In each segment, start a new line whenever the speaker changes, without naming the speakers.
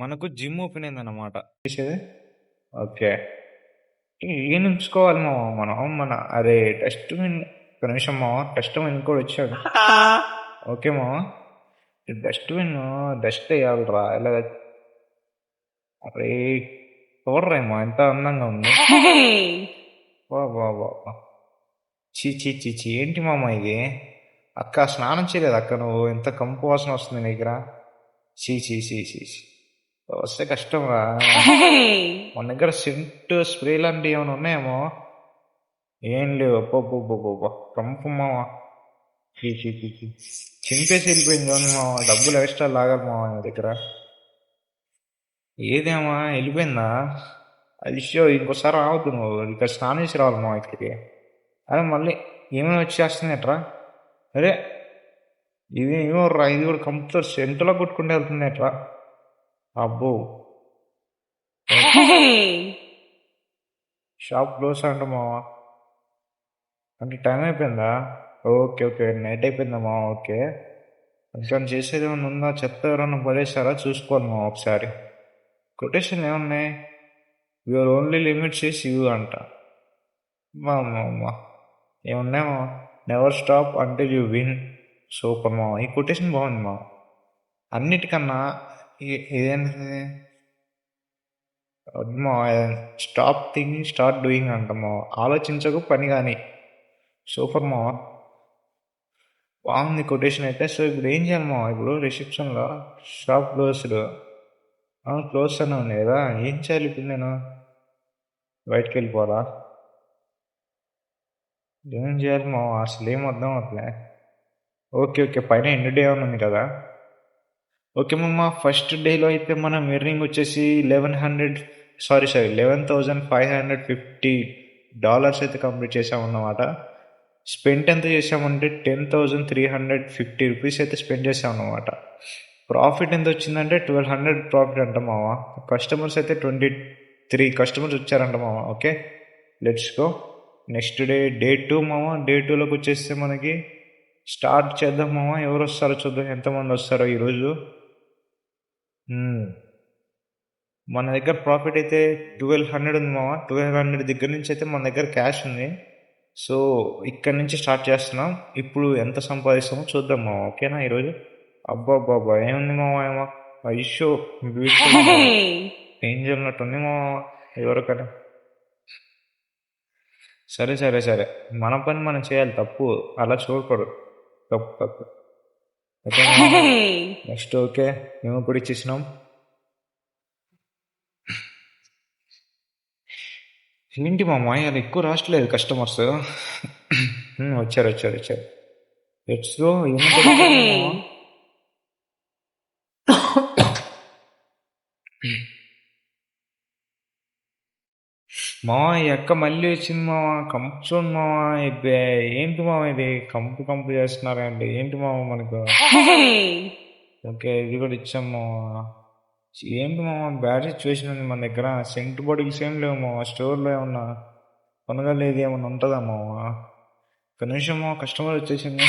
మనకు gym open అయిందన్నమాట. చేసేది ఓకే. ఏం నింపుకోవాలి మామ మనం అరే డస్ట్బిన్ ఒక నిమిషం మామ, డస్ట్బిన్ కూడా వచ్చాడు. ఓకే మామ, డస్ట్బిన్ డస్ట్ వేయాలరా ఇలా. అరే చూడరేమో ఎంత అందంగా ఉంది. వా వా వా వా. చీ చీ చీ చీ, ఏంటి మామ ఇది? అక్క స్నానం చేయలేదు అక్క, నువ్వు ఎంత కంపు వాసన వస్తుంది నీ దగ్గర. చీ చీ చీ చీ చీ, వస్తే కష్టం రా. మన దగ్గర సెంట్ స్ప్రే లాంటివి ఏమైనా ఉన్నాయేమో. ఏం లేవు. అబ్బబ్బబ్బబ్బబ్బా కంపు మామ. చీ చీ చీ చీ, చింపేసి వెళ్ళిపోయింది అవును మామ. డబ్బులు ఎక్స్ట్రా లాగాలి మామ నీ దగ్గర. ఏదేమా వెళ్ళిపోయిందా? అది షో, ఇంకోసారి రావద్దు నువ్వు ఇక్కడ, స్నానం చేసి రావాలి మా ఇక్కడికి. అరే మళ్ళీ ఏమైనా వచ్చేస్తుంది ఎట్రా? అరే ఇది ఏమో రా, ఇది కూడా కంప్యూటర్ సెంటర్లో కొట్టుకుంటూ వెళ్తుంది ఎట్రా? అబ్బో, షాప్ క్లోజ్ అంట మావా. అంటే టైం అయిపోయిందా? ఓకే ఓకే, నైట్ అయిపోయిందా మావా. ఓకే, ఇంకా చేసేది ఏమైనా ఉందా? చెత్త ఎవరన్నా పడేసారా చూసుకోవాలి మా ఒకసారి. కొటేషన్ ఏమున్నాయి? యువర్ ఓన్లీ లిమిట్ చేసి యూ అంట. మా ఏమున్నాయో, never stop until you win. Super మా, ఈ కొటేషన్ బాగుంది మా. అన్నిటికన్నా ఇదేంటిది మా, స్టాప్ థింకింగ్ స్టార్ట్ డూయింగ్ అంట మా. ఆలోచించకు పని కానీ. సూపర్ మా, బాగుంది కొటేషన్ అయితే. సో ఇప్పుడు ఏం చేయాలి మా? ఇప్పుడు రిసెప్షన్లో షాప్ క్లోజ్డ్, క్లోజ్ అనే ఉంది కదా, ఏం చేయాలి ఇప్పుడు నేను? బయటకు వెళ్ళిపోవాలా? ఏం చేయాలి మా, అసలు ఏం అర్థం అవట్లే. ఓకే ఓకే, పైన ఎండ్ డే అని ఉంది కదా. ఓకే మమ్మ, ఫస్ట్ డేలో అయితే మనం ఎర్నింగ్ వచ్చేసి 11,550 అయితే కంప్లీట్ చేసామన్నమాట. స్పెండ్ ఎంత చేసామంటే 10,350 రూపీస్ అయితే స్పెండ్ చేసామన్నమాట. ప్రాఫిట్ ఎంత వచ్చిందంటే 1,200 ప్రాఫిట్ అంట మామ. కస్టమర్స్ అయితే 23 కస్టమర్స్ వచ్చారంట మామ. Okay, let's go. Next day 2 మామ. డే 2లోకి వచ్చేస్తే మనకి స్టార్ట్ చేద్దాం మామ. ఎవరు వస్తారో చూద్దాం, ఎంతమంది వస్తారో ఈరోజు. మన దగ్గర ప్రాఫిట్ అయితే 1,200 ఉంది మామ. 1,200 దగ్గర నుంచి అయితే మన దగ్గర క్యాష్ ఉంది. సో ఇక్కడ నుంచి స్టార్ట్ చేస్తున్నాం. ఇప్పుడు ఎంత సంపాదిస్తామో చూద్దాం మామ. ఓకేనా ఈరోజు? అబ్బాబ్బాబ్బా, ఏముంది మామ ఏమో ఐషో బ్యూటిఫుల్ ఏంజల్ ఉన్నట్టుంది మామ ఎవరికైనా. సరే సరే సరే, మన పని మనం చేయాలి, తప్పు అలా చూడకూడదు. తప్పు తప్పు. Okay next. ఓకే, మేము కూడా ఇచ్చేసినాం. ఏంటి మా మాయ ఎక్కువ రావట్లేదు కస్టమర్స్. వచ్చారు వచ్చారు వచ్చారు. Let's go. మావా ఈ అక్క మళ్ళీ వచ్చింది మావా. కంపు చూడు మావా. ఏంటి మావా ఇది, కంపు కంపు చేస్తున్నారండి ఏంటి మావా మనకు? ఓకే, ఇది కూడా ఇచ్చాం మావా. ఏంటి మావా బ్యాడ్ సిచ్యువేషన్ ఉంది మన దగ్గర. సెంట్ బాటిల్స్ ఏం లేవు మావా. స్టోర్లో ఏమన్నా కొనగలేదు ఏమన్నా ఉంటుందా మావా? ఒక నిమిషం కస్టమర్ వచ్చేసింది.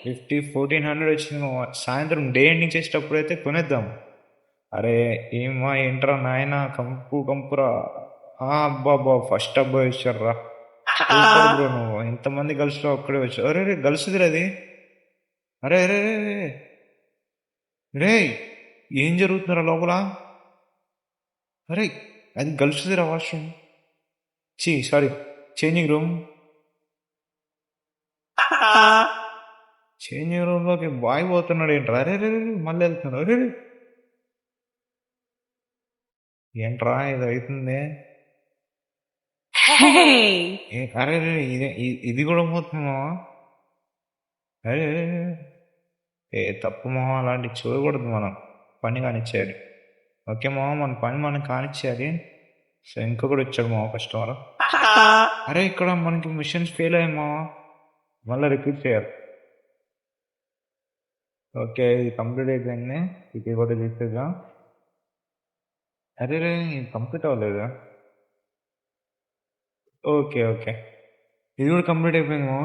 1,400 వచ్చింది మావా. సాయంత్రం డే ఎండింగ్ చేసేటప్పుడు అయితే కొనేద్దాం. అరే ఏమా ఏంట్రా నాయన, కంపు కంపురా. అబ్బా ఫస్ట్ అబ్బాయి వచ్చారా. బ్రో నువ్వు ఎంతమంది గర్ల్స్లో ఒక్కడే వచ్చావు. అరే రే గర్ల్స్ది అది. అరే అరే రే, ఏం జరుగుతున్నారా లోపల? అరే అది గర్ల్స్దిరా washroom. Sorry, changing room. Changing రూమ్లోకి బాయ్ పోతున్నాడు ఏంట్రా? అరే రే మళ్ళీ వెళ్తున్నాడు. అరే ఏంట్రా ఇది అవుతుంది? అరే ఇది కూడా పోతుందా? అరే తప్పు మొహం, అలాంటివి చూడకూడదు మనం. పని కానిచ్చేయాలి. ఓకే మామ, మన పని మనం కానిచ్చేయాలి. సో ఇంకొకటి వచ్చాడు మామ కస్టమర్. అరే ఇక్కడ మనకి మిషన్స్ ఫెయిల్ అయ్యాయి మామ, మళ్ళీ రిపీట్ చేయాలి. ఓకే, ఇది కంప్లీట్ అయిపోయింది. ఇది కూడా చేసేదా? అరే ఇది కంప్లీట్ అవ్వలేదు. ఓకే ఓకే, ఇది కూడా కంప్లీట్ అయిపోయింది మామ.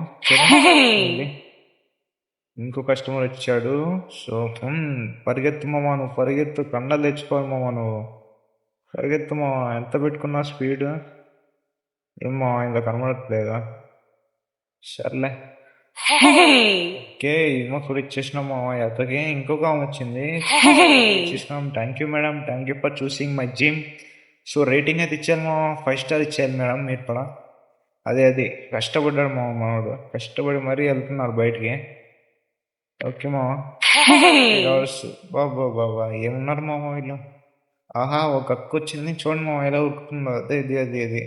ఇంకో కస్టమర్ వచ్చాడు. సో పరిగెత్తు మామ, నువ్వు పరిగెత్తు, కండలు తెచ్చుకోవాలి మామ, నువ్వు పరిగెత్తు మామ. ఎంత పెట్టుకున్నా స్పీడ్ ఏమో ఇలా కనబడట్లేదా? సర్లే. ఓకే, ఏమో ఫుడ్ ఇచ్చేసినాం మామ. అతనికి ఇంకొక ఆమె వచ్చింది, ఇచ్చేసినాం. Thank you madam, thank you for choosing my gym. So rating అయితే ఇచ్చాను మామ, 5 స్టార్ ఇచ్చేయాలి మేడం మీరు కూడా. అది కష్టపడ్డాడు మామ, మనోడు కష్టపడి మరీ వెళ్తున్నారు బయటికి. ఓకే మామ. బాబా బాబా ఏమున్నారు మామ వీళ్ళు. ఆహా, ఒక అక్క వచ్చింది చూడండి మామ ఎలా ఉరుకుతుందో. అది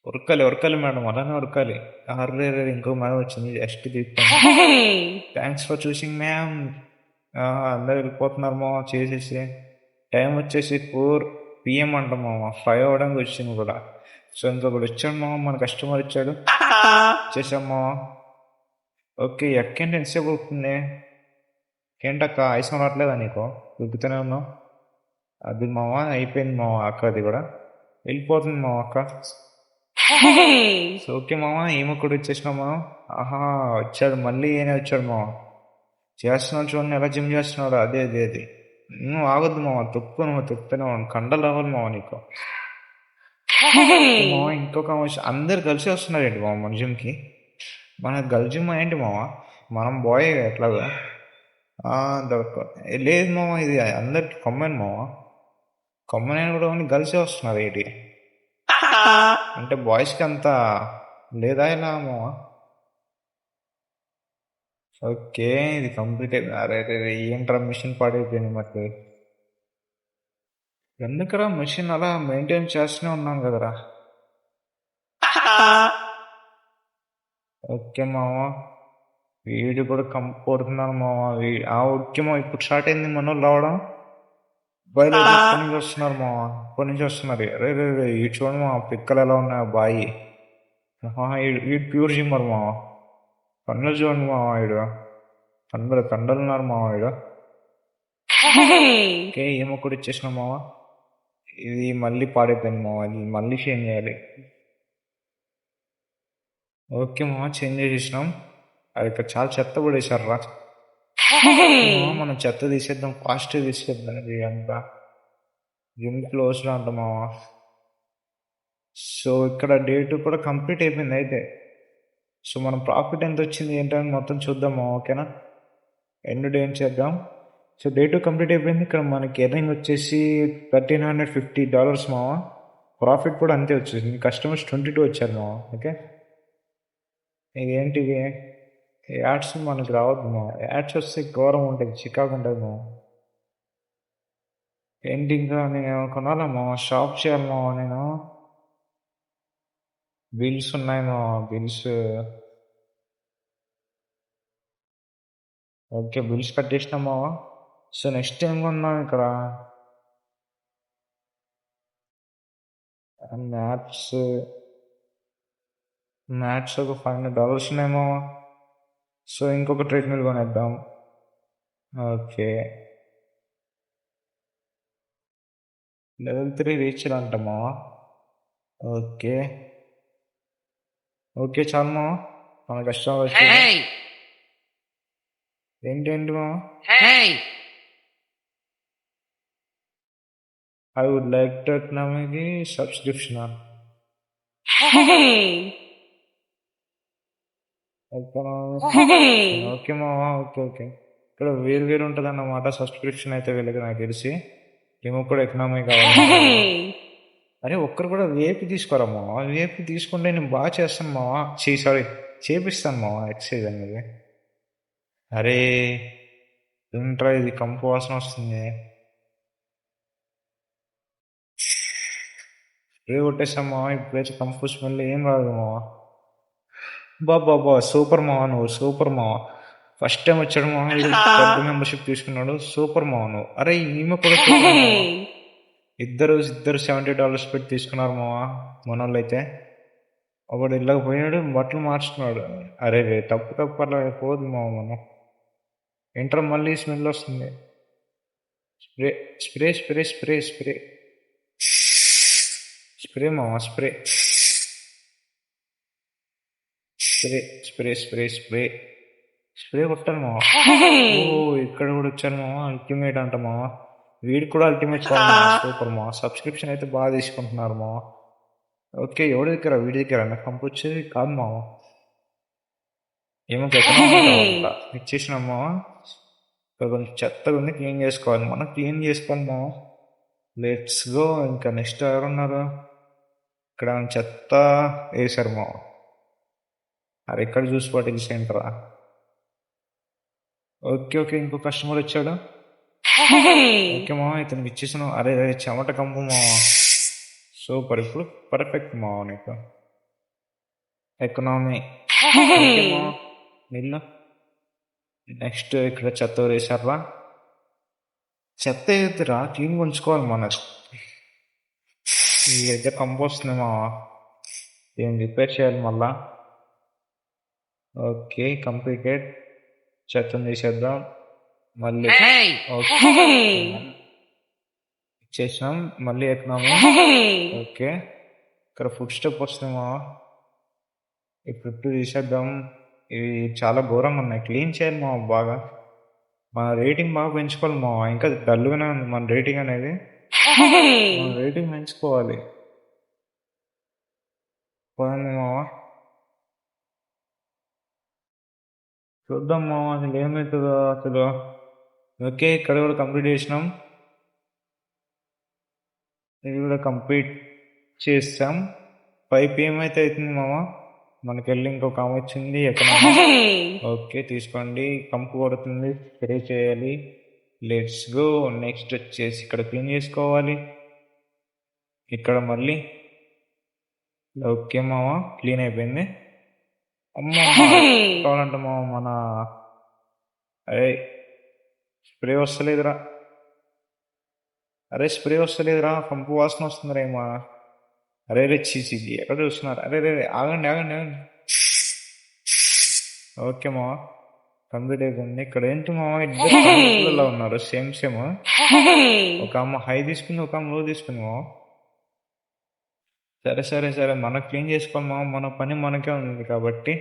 ఉరకాలి మేడం, అలానే ఉరకాలి. అర్రే ఇంకో మేడం వచ్చింది, జస్ట్ తీస్తాను. Thanks for choosing ma'am. అందరు వెళ్ళిపోతున్నారు మామ చేసేసి. టైం వచ్చేసి 4 PM అంట మామ, 5 అవ్వడానికి వచ్చింది కూడా. సో ఇంకొకటి వచ్చాడు మామ, మన కస్టమర్ ఇచ్చాడు, చేసాం మామ. ఓకే, ఎక్కేంటి ఎంతసేపు అవుతుంది? ఏంటక్క ఆయుసం రావట్లేదా నీకు? ఉరుకుతూనే ఉన్నావు. అది మామ అయిపోయింది మామ, అక్క అది కూడా వెళ్ళిపోతుంది మామ అక్క. సో ఓకే మామ, ఏమో కూడా వచ్చేసినావు మామ. ఆహా, వచ్చాడు మళ్ళీ, ఏనే వచ్చాడు మామ. చేస్తున్నాడు చూడండి ఎలా జిమ్ చేస్తున్నాడు. అది నువ్వు ఆగొద్దు మామ, నువ్వు తొప్పునే కండలు రావాలి మామ నీకు. మామ ఇంకొక అందరు కలిసి వస్తున్నారు ఏంటి మామ మన జిమ్కి? మన గర్ల్ జిమ్ ఏంటి మామ, మనం బాయ్ ఎట్లాగా? లేదు మామ, ఇది అందరికి కమ్మని మామ. కమ్మని కూడా గర్ల్సే వస్తున్నారు ఏంటి అంటే బాయ్స్కి అంత లేదా ఇలా మామ? ఓకే, ఇది కంప్లీట్ అయిపోయింది. అరే ఏంట్రా మిషన్ పాడైపోయింది మరి. ఎందుకురా మిషన్ అలా మెయింటైన్ చేస్తూనే ఉన్నాం కదరా. ఓకే మామ, వీడు కూడా కంపోతున్నాను మామ. ఓకే మామ, ఇప్పుడు స్టార్ట్ అయింది మన వాళ్ళు రావడం. బయట ఎప్పటి నుంచి వస్తున్నారు మామ, ఎప్పటి నుంచి వస్తున్నారు. రే ఈ చూడండి మా పిక్కలు ఎలా ఉన్నాయి బాయి. వీడు ప్యూర్ జిమ్మర్ మామ. కండలు చూడండి మామ, వీడు కండలు ఉన్నారు మామ వీడు. ఓకే, ఏమో కూడా ఇచ్చేసినాం మామ. ఇది మళ్ళీ పాడైపోయింది మామ, ఇది మళ్ళీ చేంజ్ చేయాలి. ఓకే మామ, చేంజ్ చేసేసినాం. అది ఇక్కడ చాలా చెత్త పడేశారు రా. మనం చెత్త తీసేద్దాం, ఫాస్ట్ తీసేద్దాం. ఇది అంతా జిమ్ క్లోజ్ అంట మామ. సో ఇక్కడ డేట్ కూడా కంప్లీట్ అయిపోయింది అయితే. సో మనం ప్రాఫిట్ ఎంత వచ్చింది ఏంటని మొత్తం చూద్దామా? ఓకేనా, ఎండ్ డే ఏం చేద్దాం. సో డే 2 కంప్లీట్ అయిపోయింది. ఇక్కడ మనకి ఎర్నింగ్ వచ్చేసి $1,350 మావా. ప్రాఫిట్ కూడా అంతే వచ్చేసింది. కస్టమర్స్ 22 వచ్చారు మావా. ఓకే, ఇదేంటిది యాడ్స్ మనకి రావద్దు మా. యాడ్స్ వస్తే ఘోరం ఉంటుంది, చికాకు ఉంటుంది మా. ఏంటి ఇంకా నేను కొనాలా మా, షాప్ చేయాలి మా. నేను బిల్స్ ఉన్నాయి మా, బిల్స్. ఓకే, బిల్స్ కట్టేసినా మావా. సో నెక్స్ట్ ఏం కొన్నాం ఇక్కడ? మ్యాథ్స్ ఒక $500 ఉన్నాయేమో. సో ఇంకొక ట్రెడ్మిల్ కొనేద్దాం. ఓకే, లెవెల్ 3 రీచ్ అంటామా? ఓకే ఓకే చాలు మా, మన కష్టం ఏంటేంటి మా. ఐ వుడ్ లైక్ టు ఎకనామీకి సబ్స్క్రిప్షన్. ఓకే మావా, ఓకే. ఇక్కడ వేరు ఉంటుంది అన్నమాట సబ్స్క్రిప్షన్ అయితే వీళ్ళకి, నాకు తెలిసి. ఏమో కూడా ఎకనామీ కావాలి. అరే ఒక్కరు కూడా వేపి తీసుకోరా మావా. వేపి తీసుకుంటే నేను బాగా చేస్తాను మావా. సారీ, చేపిస్తాను మావా ఎక్సైజ్ అనేది. అరే ఏంట్రా ఇది, కంపు వాసన వస్తుంది. స్ప్రే కొట్టేస్తాం మావా. ఇప్పుడైతే కంపు స్మెల్ ఏం రాదు మావా. బాబా సూపర్ మావా, నువ్వు సూపర్ మావా. ఫస్ట్ టైం వచ్చాడు మావా, పెద్ద మెంబర్షిప్ తీసుకున్నాడు. సూపర్ మావా నువ్వు. అరే ఈమె కూడా ఇద్దరు $70 పెట్టి తీసుకున్నారు మావా మన వాళ్ళు అయితే. ఒకడు ఇళ్ళకి పోయాడు, బట్టలు మార్చుకున్నాడు. అరే తప్పు అలా పోదు మావా. మనం ఇంటర్ మళ్ళీ స్మెల్ వస్తుంది. Spray spray spray spray spray spray మావా, spray spray spray spray spray spray కొట్టాలి మావా. ఓ ఇక్కడ కూడా వచ్చాను మావా. అల్టిమేట్ అంట మావా. వీడికి కూడా అల్టిమేట్ కావాలి. సూపర్ మావా. సబ్స్క్రిప్షన్ అయితే బాగా తీసుకుంటున్నారు మావా. ఓకే ఎవరి దగ్గర వీడి దగ్గర నాకు పంపు వచ్చేది కాదు మావా. ఏమో ఇచ్చేసినాం మావా. కొంచెం చెత్తగా ఉంది, క్లీన్ చేసుకోవాలి. మనం క్లీన్ చేసుకోవాలి మావా. Let's go. ఇంకా నెక్స్ట్ ఎవరున్నారు? ఇక్కడ చెత్త వేశారు మావా. అరే ఇక్కడ జ్యూస్ బాటిల్ సెంటరా. ఓకే ఓకే ఇంకో కస్టమర్ వచ్చాడు. ఓకే మావా ఇతనికి ఇచ్చేసాను. అరే అరే చెమట కంపు మావా. సూపర్ ఇప్పుడు పర్ఫెక్ట్ మావా నీకు. ఎకనామీ నిల్లు. నెక్స్ట్ ఇక్కడ చెత్త వేసారా. చెత్త ఎదురా క్లీన్ ఉంచుకోవాలి మన. ఈ దగ్గర కంపు వస్తుంది మావా. ఏం రిపేర్ చేయాలి మళ్ళా. Okay completed. చెత్తను తీసేద్దాం మళ్ళీ. ఓకే ఇచ్చేసినాం మళ్ళీ ఎకనామీ. ఓకే ఇక్కడ ఫుడ్ స్టెప్ వస్తుంది మావా. ఇప్పుడు తీసేద్దాం. ఇవి చాలా ఘోరంగా ఉన్నాయి, క్లీన్ చేయాలి మా బాగా. మన రేటింగ్ బాగా పెంచుకోవాలి మా. ఇంకా డల్గానే ఉంది మన రేటింగ్ అనేది. మన రేటింగ్ పెంచుకోవాలి. పోయింది మావా. చూద్దాం మావా అసలు ఏమవుతుందో అసలు. ఓకే ఇక్కడ కూడా కంప్లీట్ చేసినాం. ఇది కూడా కంప్లీట్ చేస్తాం. 5 PM అయితే అవుతుంది మావా. మనకి వెళ్ళి ఇంకొక ఆమె వచ్చింది ఎక్కడ. ఓకే తీసుకోండి. కంపు కొడుతుంది, స్ప్రే చేయాలి. Let's go. నెక్స్ట్ వచ్చేసి ఇక్కడ క్లీన్ చేసుకోవాలి. ఇక్కడ మళ్ళీ ఓకే మావా క్లీన్ అయిపోయింది. అమ్మ కావాలంట మావా మన. అరే స్ప్రే వస్తలేదురా. అరే స్ప్రే వస్తలేదురా, కంపు వాసన వస్తుందిరా ఏమా. అరే రే చీచి ఎక్కడ చూస్తున్నారు. అరే రే ఆగండి ఆగండి ఆగండి. ఓకే మావా కంప్లీట్ అయిపోయింది. ఇక్కడ ఏంటి మావా ఇద్దరు ఉన్నారు సేమ్ సేమ్. ఒక అమ్మ హై తీసుకుంది, ఒక అమ్మ లో తీసుకుంది మావా. సరే సరే సరే మనం క్లీన్ చేసుకోవాలి మావా. మన పని మనకే ఉంది కాబట్టి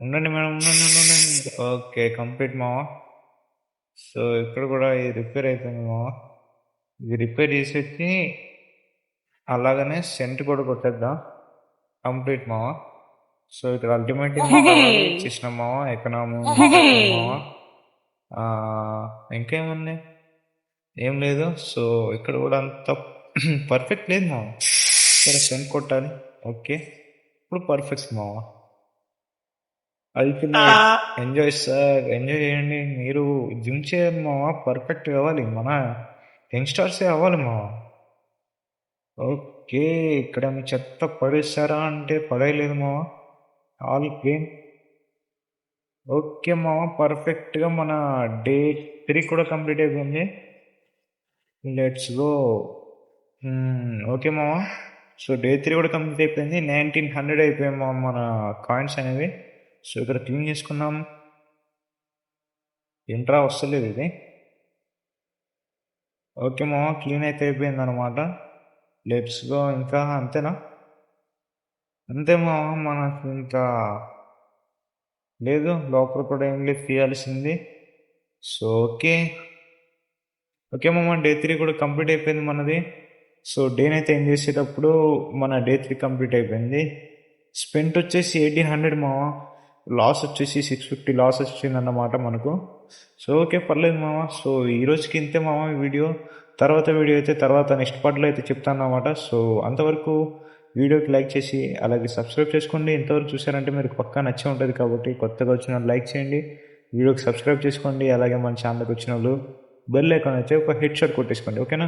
ఉండండి మేడం ఉండండి. ఓకే కంప్లీట్ మావా. సో ఇక్కడ కూడా ఇది రిపేర్ అయిపోయింది మావా. ఇది రిపేర్ చేసేసి అలాగనే సెంట్ కూడా కొట్టేద్దాం. కంప్లీట్ మావా. సో ఇక్కడ అల్టిమేట్ ఇచ్చేసినాం మావా. ఎకనామీ మావా. ఇంకేముంది ఏం లేదు. సో ఇక్కడ కూడా అంత పర్ఫెక్ట్ లేదు మావా. సరే సెంట్ కొట్టాలి. ఓకే ఇప్పుడు పర్ఫెక్ట్ మావా. అల్టిమేట్. ఎంజాయ్ సార్ ఎంజాయ్ చేయండి. మీరు జిమ్ చేయాలి మావా. పర్ఫెక్ట్ కావాలి, మన యంగ్స్టర్సే అవ్వాలి మావా. ఓకే ఇక్కడ మీ చెత్త పడేస్తారా అంటే పడేయలేదు మావా. All clean. ఓకే మావా పర్ఫెక్ట్గా మన డే 3 కూడా కంప్లీట్ అయిపోయింది. Let's go. ఓకే మావా. సో డే 3 కూడా కంప్లీట్ అయిపోయింది. 1900 అయిపోయాయి మావా మన కాయిన్స్ అనేవి. సో ఇక్కడ క్లీన్ చేసుకున్నాం. ఎంట్రా వస్తలేదు ఇది. ఓకే మావా క్లీన్ అయితే అయిపోయింది అనమాట. Let's go. ఇంకా అంతేనా? అంతే మావా మనకు ఇంకా లేదు, లోపల కూడా ఏం లేదు తీయాల్సింది. సో ఓకే ఓకే మామ డే 3 కూడా కంప్లీట్ అయిపోయింది మనది. సో డేని అయితే ఏం చేసేటప్పుడు మన డే 3 కంప్లీట్ అయిపోయింది. స్పెంట్ వచ్చేసి 1800 మామ. లాస్ వచ్చేసి 650 లాస్ వచ్చింది అన్నమాట మనకు. సో ఓకే పర్లేదు మామ. సో ఈ రోజుకి ఇంతే మామ వీడియో. తర్వాత వీడియో అయితే తర్వాత నెక్స్ట్ పార్ట్లో అయితే చెప్తాను అన్నమాట. సో అంతవరకు వీడియోకి లైక్ చేసి అలాగే సబ్స్క్రైబ్ చేసుకోండి. ఇంతవరకు చూసారంటే మీరు పక్కా నచ్చే ఉంటుంది కాబట్టి కొత్తగా వచ్చిన లైక్ చేయండి, వీడియోకి సబ్స్క్రైబ్ చేసుకోండి. అలాగే మన ఛానల్కి వచ్చిన వాళ్ళు బెల్ ఐకాన్ అయితే ఒక హెడ్ షాట్ కొట్టేసుకోండి. ఓకేనా?